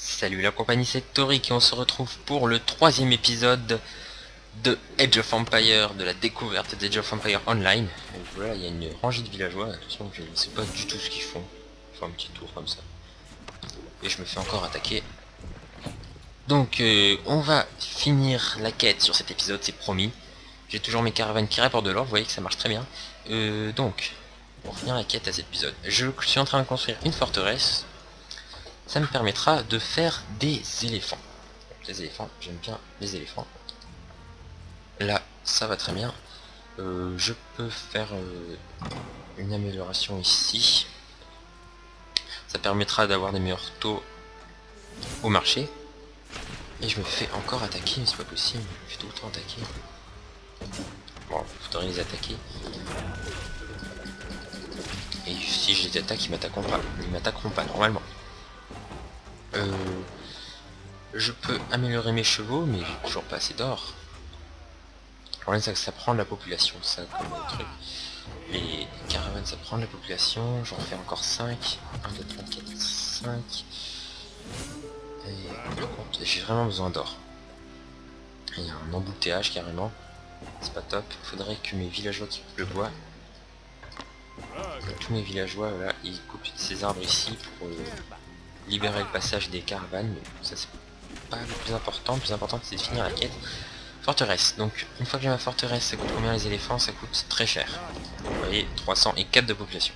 Salut la compagnie, c'est Toric et on se retrouve pour le troisième épisode de Age of Empire, de la découverte d'Age of Empire Online. Et voilà, il y a une rangée de villageois, attention, je ne sais pas du tout ce qu'ils font. Ils font un petit tour comme ça. Et je me fais encore attaquer. Donc on va finir la quête sur cet épisode, c'est promis. J'ai toujours mes caravanes qui rapportent de l'or, vous voyez que ça marche très bien. Donc, pour finir la quête à cet épisode, je suis en train de construire une forteresse. Ça me permettra de faire des éléphants. Les éléphants, j'aime bien les éléphants. Là, ça va très bien. Je peux faire une amélioration ici. Ça permettra d'avoir des meilleurs taux au marché. Et je me fais encore attaquer, mais c'est pas possible. Je me fais tout le temps attaquer. Bon, il faudrait les attaquer. Et si je les attaque, ils m'attaqueront pas. Ils m'attaqueront pas normalement. Je peux améliorer mes chevaux, mais j'ai toujours pas assez d'or. Alors là, ça prend de la population, ça, comme truc. Les caravanes, ça prend de la population. J'en fais encore 5. 1, 2, 3, 4, 5. Et par contre, j'ai vraiment besoin d'or. Il y a un embouteillage carrément. C'est pas top. Il faudrait que mes villageois qui coupent le bois. Tous mes villageois, voilà, ils coupent ces arbres ici pour libérer le passage des caravanes. Mais ça, c'est pas le plus important. Le plus important, c'est de finir la quête. Forteresse. Donc, une fois que j'ai ma forteresse, ça coûte combien les éléphants? Ça coûte très cher. Vous voyez, 304 de population.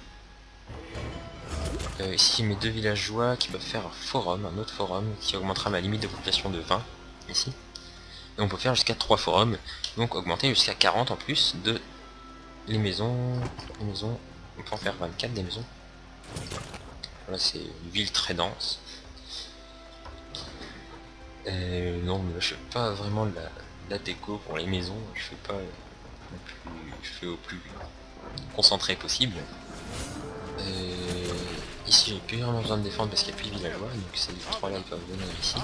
Ici, mes deux villageois qui peuvent faire un forum, un autre forum, qui augmentera ma limite de population de 20, ici. Et on peut faire jusqu'à 3 forums, donc augmenter jusqu'à 40 en plus de les maisons. On peut en faire 24 des maisons. Voilà, c'est une ville très dense. Non, mais là, je fais pas vraiment de la déco pour les maisons, je fais pas je fais au plus concentré possible. Ici j'ai plus vraiment besoin de défendre parce qu'il n'y a plus de villageois, donc ces 3 là ils peuvent venir ici.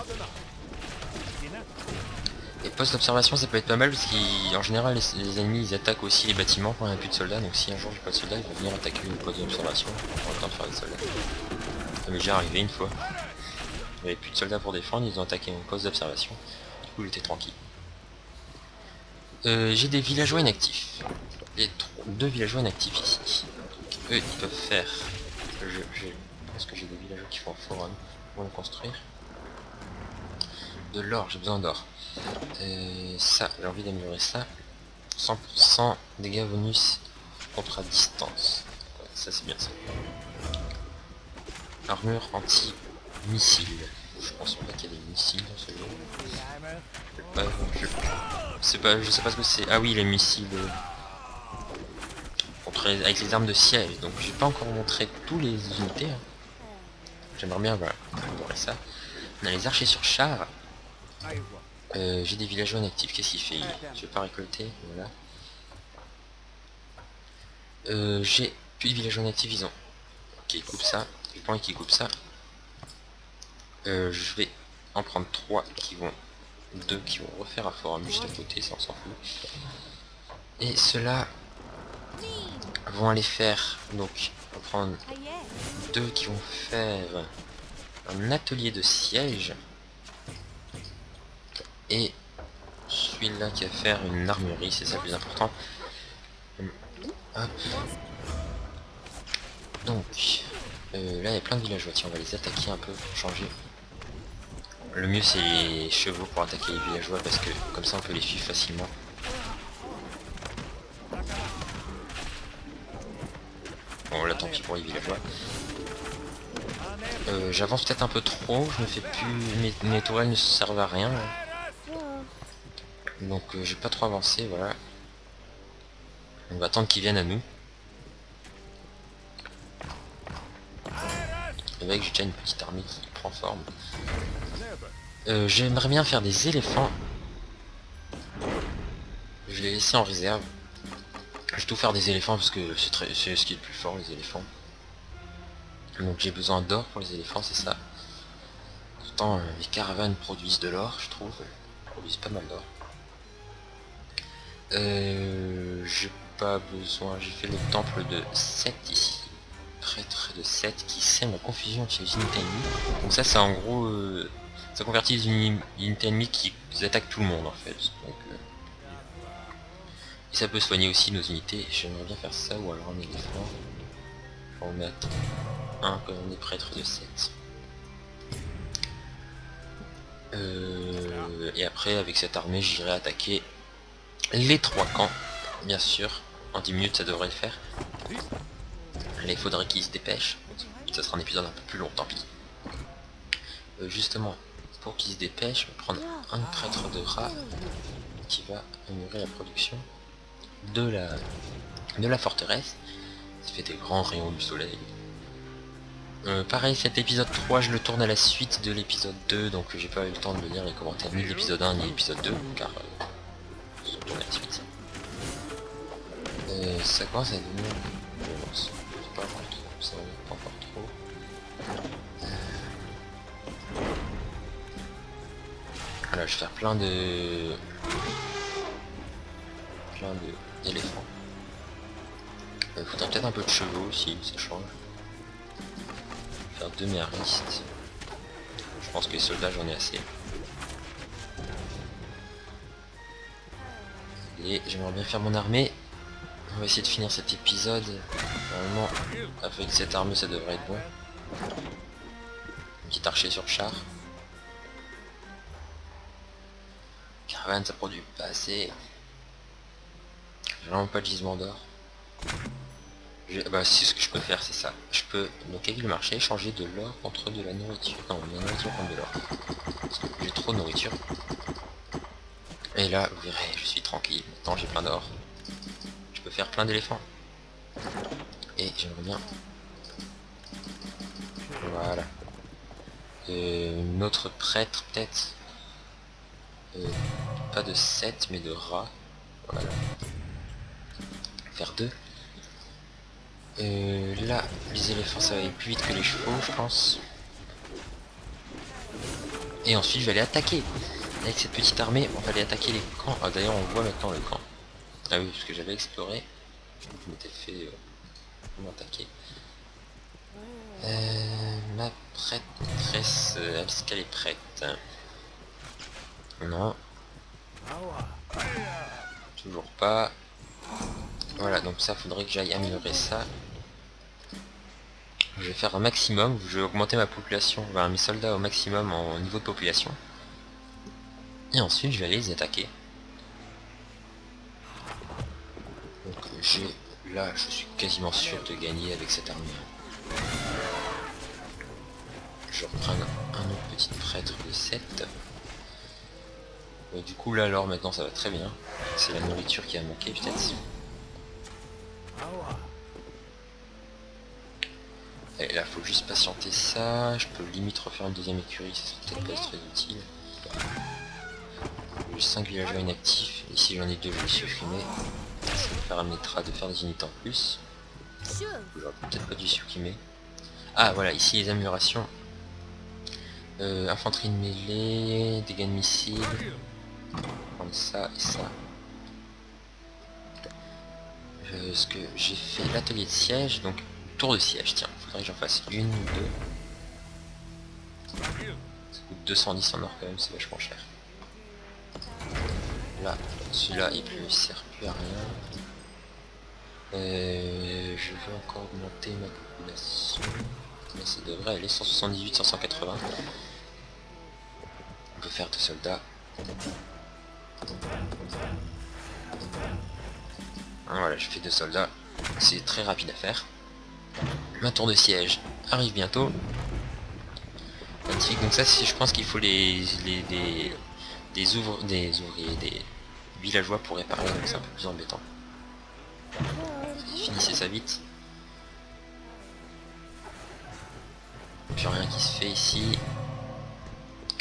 Et poste d'observation ça peut être pas mal parce qu'en général les ennemis ils attaquent aussi les bâtiments quand il n'y a plus de soldats, donc si un jour j'ai pas de soldats ils vont venir attaquer le poste d'observation pour le temps de faire des soldats. Ça m'est déjà arrivé une fois. Il n'y avait plus de soldats pour défendre, ils ont attaqué mon poste d'observation, du coup j'étais tranquille. J'ai des villageois inactifs. Les 2 villageois inactifs ici. Eux ils peuvent faire... Est-ce que j'ai des villageois qui font un forum pour le construire? De l'or, j'ai besoin d'or. Ça, j'ai envie d'améliorer ça. 100% dégâts bonus contre à distance. Ouais, ça c'est bien ça. Armure anti-missile. Je pense pas qu'il y a des missiles dans ce jeu. Je sais pas ce que c'est. Ah oui, les missiles avec les armes de siège. Donc j'ai pas encore montré tous les unités. Hein. J'aimerais bien voilà, ça. On a les archers sur char. J'ai des villageois inactifs. Qu'est-ce qu'il fait? Je vais pas récolter. Voilà. J'ai plus de villageois inactifs. Ils ont. Ok, ils coupent ça. J'ai pas envie qu'ils coupent ça. Je vais en prendre 3 qui vont. 2 qui vont refaire un forum juste à côté, ça on s'en fout. Et ceux-là vont aller faire. Donc, on va prendre 2 qui vont faire un atelier de siège. Et celui-là qui va faire une armurerie, c'est ça le plus important. Hop. Donc, là il y a plein de villageois, tiens on va les attaquer un peu pour changer. Le mieux c'est les chevaux pour attaquer les villageois parce que comme ça on peut les suivre facilement. Bon là tant pis pour les villageois. J'avance peut-être un peu trop, je me fais plus... Mes tourelles ne servent à rien. Là. Donc j'ai pas trop avancé, voilà. On va attendre qu'ils viennent à nous. Avec j'ai déjà une petite armée qui prend forme. J'aimerais bien faire des éléphants. Je vais les laisser en réserve. Je vais tout faire des éléphants parce que c'est ce qui est le plus fort, les éléphants. Donc j'ai besoin d'or pour les éléphants, c'est ça. Pourtant les caravanes produisent de l'or, je trouve. Ils produisent pas mal d'or. J'ai pas besoin, j'ai fait le temple de 7 ici. prêtres de 7 qui sèment la confusion chez les unités ennemies. Donc ça c'est en gros... ça convertit les unités ennemies qui attaquent tout le monde en fait. Donc, et ça peut soigner aussi nos unités. J'aimerais bien faire ça ou alors un éléphant. On va mettre un comme on est prêtre de 7. Et après avec cette armée j'irai attaquer les 3 camps. Bien sûr. En 10 minutes ça devrait le faire. Allez, il faudrait qu'ils se dépêchent. Ça sera un épisode un peu plus long, tant pis. Justement, pour qu'ils se dépêchent, je vais prendre un prêtre de rat qui va améliorer la production de la forteresse. Ça fait des grands rayons du soleil. Pareil, cet épisode 3, je le tourne à la suite de l'épisode 2, donc j'ai pas eu le temps de lire les commentaires ni de l'épisode 1 ni de l'épisode 2, car je tourne à la suite. Ça commence à devenir... c'est pas encore trop, ça va pas encore trop. Voilà, je vais faire plein d'éléphants. Faudrait peut-être un peu de chevaux aussi, ça change. Faire 2 méharistes. Je pense que les soldats j'en ai assez. Et j'aimerais bien faire mon armée. On va essayer de finir cet épisode. Normalement, avec cette arme ça devrait être bon. Un petit archer sur char. Caravane ça produit pas assez. J'ai vraiment pas de gisement d'or. Bah c'est ce que je peux faire, c'est ça. Je peux donc avec le marché changer de l'or contre de la nourriture. Non, de la nourriture contre de l'or. Parce que j'ai trop de nourriture. Et là, vous verrez, je suis tranquille. Maintenant j'ai plein d'or. Je peux faire plein d'éléphants. Et j'aimerais bien... Voilà. Notre prêtre peut-être. Pas de 7 mais de rats. Voilà. Faire 2. Là, les éléphants ça va aller plus vite que les chevaux, je pense. Et ensuite je vais aller attaquer. Avec cette petite armée, on va aller attaquer les camps. Ah d'ailleurs on voit maintenant le camp. Ah oui, parce que j'avais exploré. Je m'étais fait m'attaquer. Ma prêtresse, est-ce qu'elle est prête? Non. Toujours pas. Voilà, donc ça faudrait que j'aille améliorer ça. Je vais faire un maximum, je vais augmenter ma population, enfin, mes soldats au maximum en niveau de population. Et ensuite je vais aller les attaquer. Donc là je suis quasiment sûr de gagner avec cette armée. Je reprends un autre petit prêtre de 7. Du coup là alors maintenant ça va très bien. C'est la nourriture qui a manqué peut-être. Et là faut juste patienter ça. Je peux limite refaire une deuxième écurie, ça serait peut-être pas très utile. J'ai 5 villageois inactifs, et si j'en ai 2 je vais les supprimer. Ça me permettra de faire des unités en plus. J'aurais peut-être pas dû supprimer. Ah voilà, ici les améliorations. Infanterie de mêlée, dégâts de missiles. Prendre ça et ça. Ce que j'ai fait l'atelier de siège, donc tour de siège, tiens, faudrait que j'en fasse une ou deux. Ça coûte 210 en or quand même, c'est vachement cher. Là, celui-là il ne sert plus à rien. Je veux encore augmenter ma population. Là, ça devrait aller 178, 180. On peut faire 2 soldats. Voilà, je fais 2 soldats. C'est très rapide à faire. Ma tour de siège arrive bientôt. Magnifique, donc ça je pense qu'il faut des ouvriers, des villageois pour réparer, donc c'est un peu plus embêtant. Finissez ça vite. Plus rien qui se fait ici.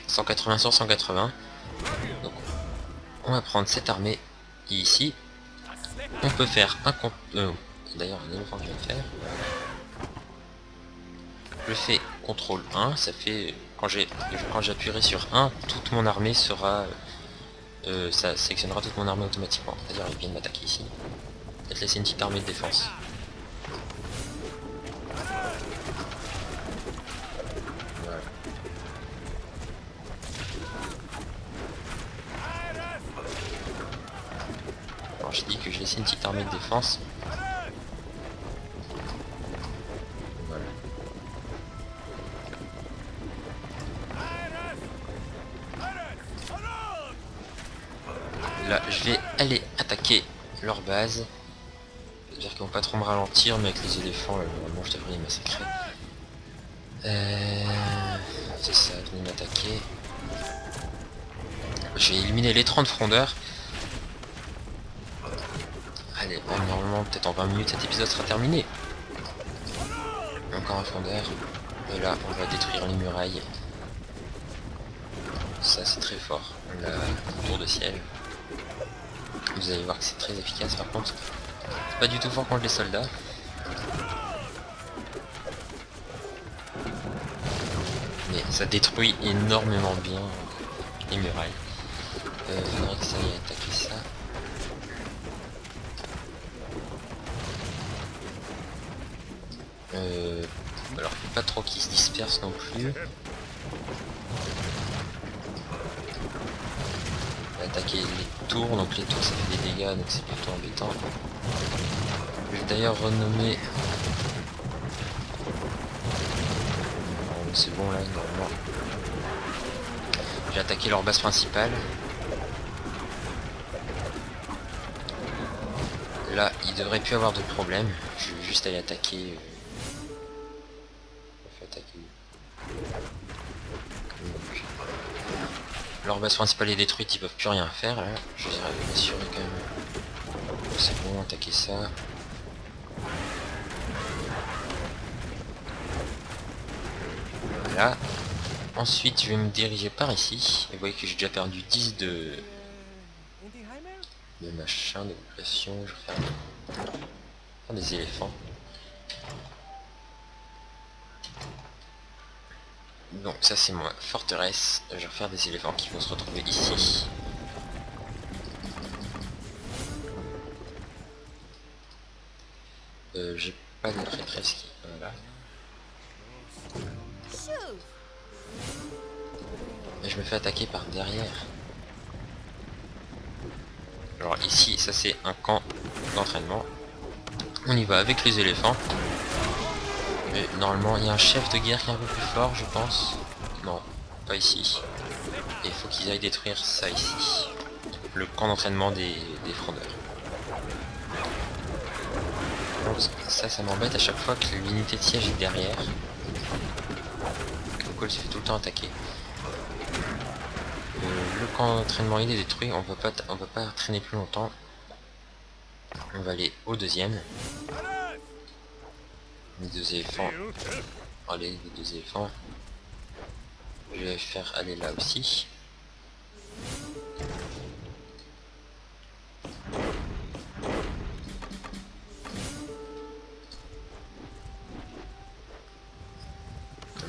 180 sur 180. Donc on va prendre cette armée et ici on peut faire un compte. D'ailleurs un éléphant que je viens de faire. Je fais CTRL 1, ça fait quand j'appuierai sur 1, toute mon armée sera ça sélectionnera toute mon armée automatiquement. C'est-à-dire ils viennent m'attaquer ici. Peut-être laisser une petite armée de défense. Alors j'ai dit que je laissais une petite armée de défense. Voilà. Là je vais aller attaquer leur base. J'espère qu'ils vont pas trop me ralentir, mais avec les éléphants là, normalement je devrais les massacrer. C'est ça, venez m'attaquer. J'ai éliminé les 30 frondeurs. Allez, bon, normalement, peut-être en 20 minutes, cet épisode sera terminé. Encore un frondeur. Et là, on va détruire les murailles. Ça, c'est très fort. La tour de ciel. Vous allez voir que c'est très efficace, par contre. C'est pas du tout fort contre les soldats. Mais ça détruit énormément bien les murailles. Faudrait que ça aille attaquer ça. Alors faut pas trop qu'ils se dispersent non plus. On va attaquer les tours, donc les tours ça fait des dégâts, donc c'est plutôt embêtant. Je vais d'ailleurs renommer... C'est bon là, normalement. J'ai attaqué leur base principale. Là, il devrait plus avoir de problème. Je vais juste aller attaquer. Donc, leur base principale est détruite, ils peuvent plus rien faire. Là, je vais m'assurer quand même. C'est bon, attaquer ça. Voilà. Ensuite, je vais me diriger par ici. Et vous voyez que j'ai déjà perdu 10 de machin, de population. Je vais faire des éléphants. Donc ça c'est ma forteresse. Je vais faire des éléphants qui vont se retrouver ici. J'ai pas de prêtresse qui... Voilà. Et je me fais attaquer par derrière. Alors ici, ça c'est un camp d'entraînement. On y va avec les éléphants. Et normalement, il y a un chef de guerre qui est un peu plus fort, je pense. Non, pas ici. Et il faut qu'ils aillent détruire ça ici. Le camp d'entraînement des frondeurs. Donc ça m'embête à chaque fois que l'unité de siège est derrière. Donc elle se fait tout le temps attaquer. Le camp d'entraînement il est détruit, on va pas traîner plus longtemps. On va aller au deuxième. Les deux éléphants. Allez, les deux éléphants. Je vais faire aller là aussi.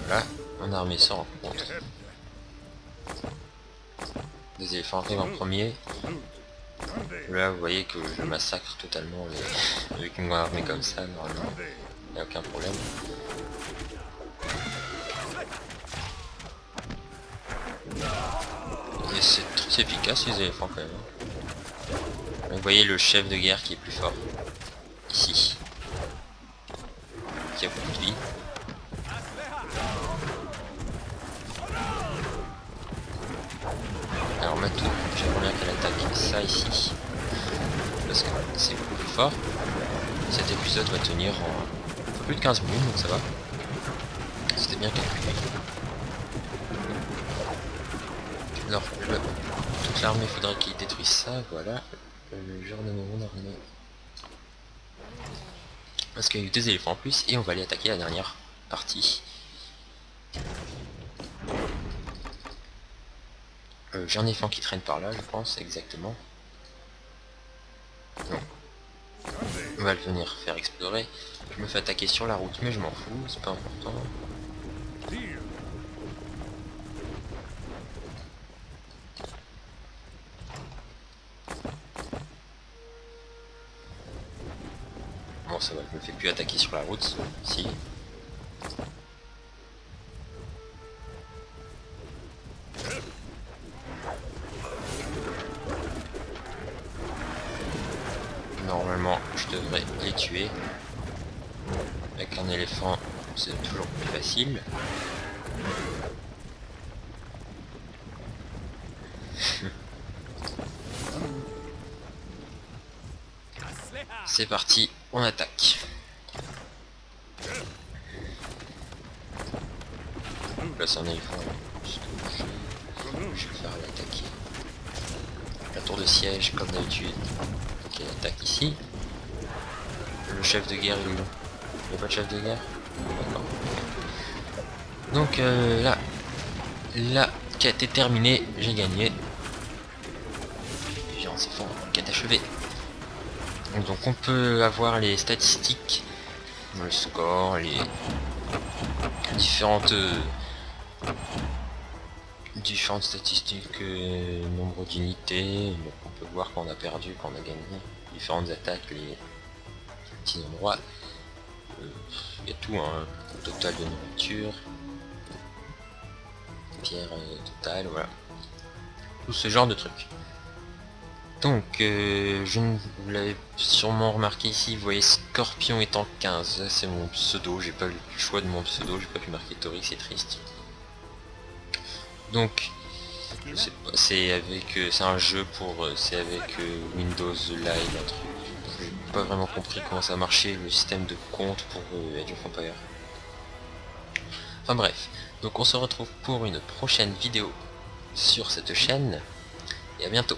Voilà, mon armée se rencontre. Les éléphants arrivent en premier. Là vous voyez que je massacre totalement les... avec une armée comme ça, normalement. Il n'y a aucun problème. Et c'est très efficace les éléphants quand même. Donc, vous voyez le chef de guerre qui est plus fort. Ici. Qui a beaucoup de vie. Alors maintenant, j'aimerais bien qu'elle attaque ça ici. Parce que c'est beaucoup plus fort. Cet épisode va tenir en un peu plus de 15 minutes, donc ça va. C'était bien calculé. Alors, toute l'armée, faudrait qu'il détruise ça, voilà. Je renomme mon armée. Parce qu'il y a eu 2 éléphants en plus, et on va aller attaquer la dernière partie. J'ai un éléphant qui traîne par là, je pense, exactement. Non. On va le venir faire explorer. Je me fais attaquer sur la route, mais je m'en fous, c'est pas important. Bon, ça va, je me fais plus attaquer sur la route, si. normalement je devrais les tuer. Avec un éléphant c'est toujours plus facile. C'est parti, on attaque. Là c'est un éléphant, je vais faire l'attaquer. La tour de siège comme d'habitude. Ok, attaque ici. Le chef de guerre il est où? Il n'y a pas de chef de guerre? D'accord. Donc là, la quête est terminée, j'ai gagné. C'est fort, quête achevée. Donc on peut avoir les statistiques, le score, les différentes statistiques, nombre d'unités. Donc on peut voir quand on a perdu, quand on a gagné, différentes attaques, les petits endroits. Il y a tout, hein, total de nourriture, pierre totale, voilà. Tout ce genre de trucs. Donc, vous l'avez sûrement remarqué ici, vous voyez Scorpion étant 15, c'est mon pseudo, j'ai pas eu le choix de mon pseudo, j'ai pas pu marquer Tori, c'est triste. Donc, je sais pas, c'est un jeu pour, c'est avec Windows Live, un truc. J'ai pas vraiment compris comment ça marchait, le système de compte pour Age of Empires. Enfin bref, donc on se retrouve pour une prochaine vidéo sur cette chaîne, et à bientôt.